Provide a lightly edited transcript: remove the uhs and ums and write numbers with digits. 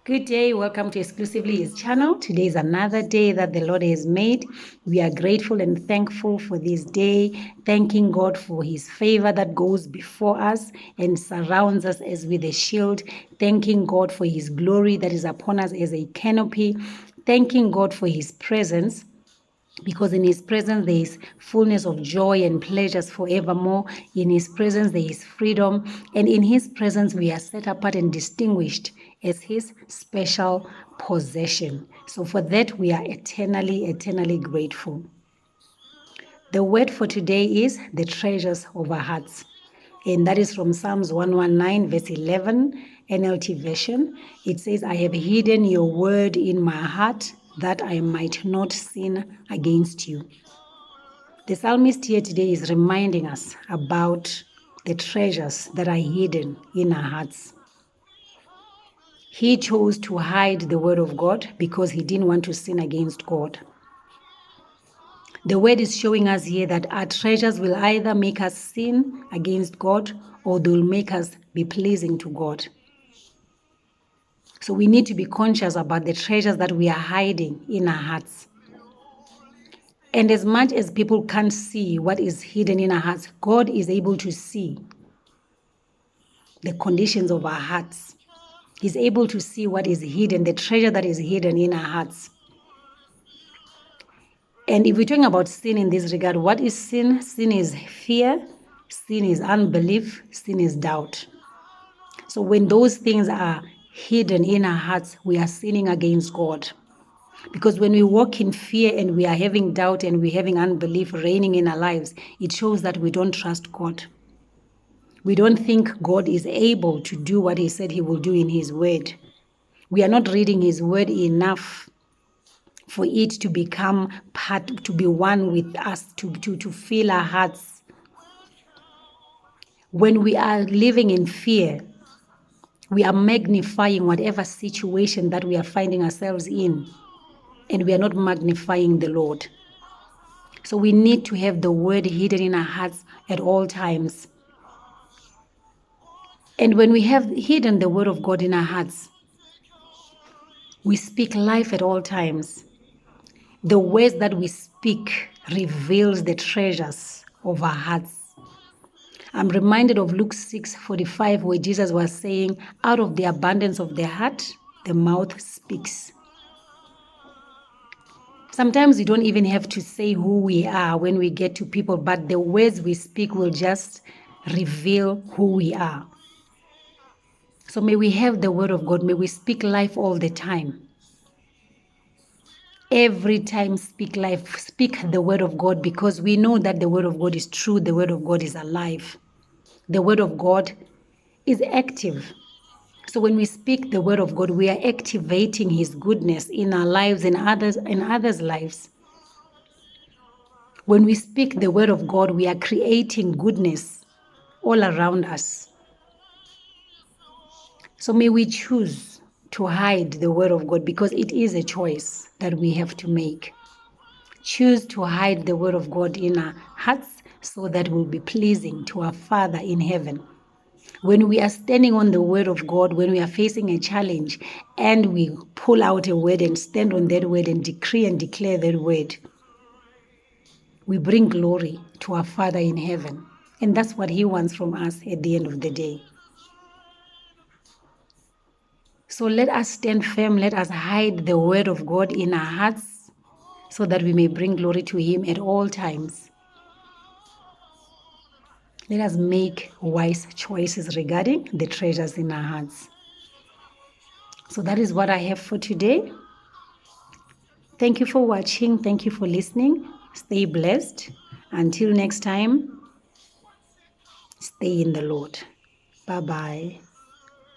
Good day, welcome to Exclusively His channel. Today is another day that the Lord has made. We are grateful and thankful for this day, thanking God for His favor that goes before us and surrounds us as with a shield, thanking God for His glory that is upon us as a canopy, thanking God for His presence, because in His presence there is fullness of joy and pleasures forevermore. In His presence there is freedom, and in His presence we are set apart and distinguished as His special possession. So for that we are eternally grateful. The word for today is the treasures of our hearts, and that is from Psalms 119 verse 11, NLT version. It says, I have hidden your word in my heart that I might not sin against you. The psalmist here today is reminding us about the treasures that are hidden in our hearts. He chose to hide the word of God because he didn't want to sin against God. The word is showing us here that our treasures will either make us sin against God or they'll make us be pleasing to God. So we need to be conscious about the treasures that we are hiding in our hearts. And as much as people can't see what is hidden in our hearts, God is able to see the conditions of our hearts. He's able to see what is hidden, the treasure that is hidden in our hearts. And if we're talking about sin in this regard, what is sin? Sin is fear, sin is unbelief, sin is doubt. So when those things are hidden in our hearts, we are sinning against God. Because when we walk in fear and we are having doubt and we're having unbelief reigning in our lives, it shows that we don't trust God. We don't think God is able to do what He said He will do in His word. We are not reading His word enough for it to become part, to be one with us, to fill our hearts. When we are living in fear, we are magnifying whatever situation that we are finding ourselves in, and we are not magnifying the Lord. So we need to have the word hidden in our hearts at all times. And when we have hidden the word of God in our hearts, we speak life at all times. The words that we speak reveals the treasures of our hearts. I'm reminded of Luke 6:45, where Jesus was saying, out of the abundance of the heart, the mouth speaks. Sometimes we don't even have to say who we are when we get to people, but the words we speak will just reveal who we are. So may we have the word of God. May we speak life all the time. Every time speak life, speak the word of God, because we know that the word of God is true. The word of God is alive. The word of God is active. So when we speak the word of God, we are activating His goodness in our lives and others' lives. When we speak the word of God, we are creating goodness all around us. So may we choose to hide the word of God, because it is a choice that we have to make. Choose to hide the word of God in our hearts so that we'll be pleasing to our Father in heaven. When we are standing on the word of God, when we are facing a challenge and we pull out a word and stand on that word and decree and declare that word, we bring glory to our Father in heaven. And that's what He wants from us at the end of the day. So let us stand firm. Let us hide the word of God in our hearts so that we may bring glory to Him at all times. Let us make wise choices regarding the treasures in our hearts. So that is what I have for today. Thank you for watching. Thank you for listening. Stay blessed. Until next time, stay in the Lord. Bye-bye.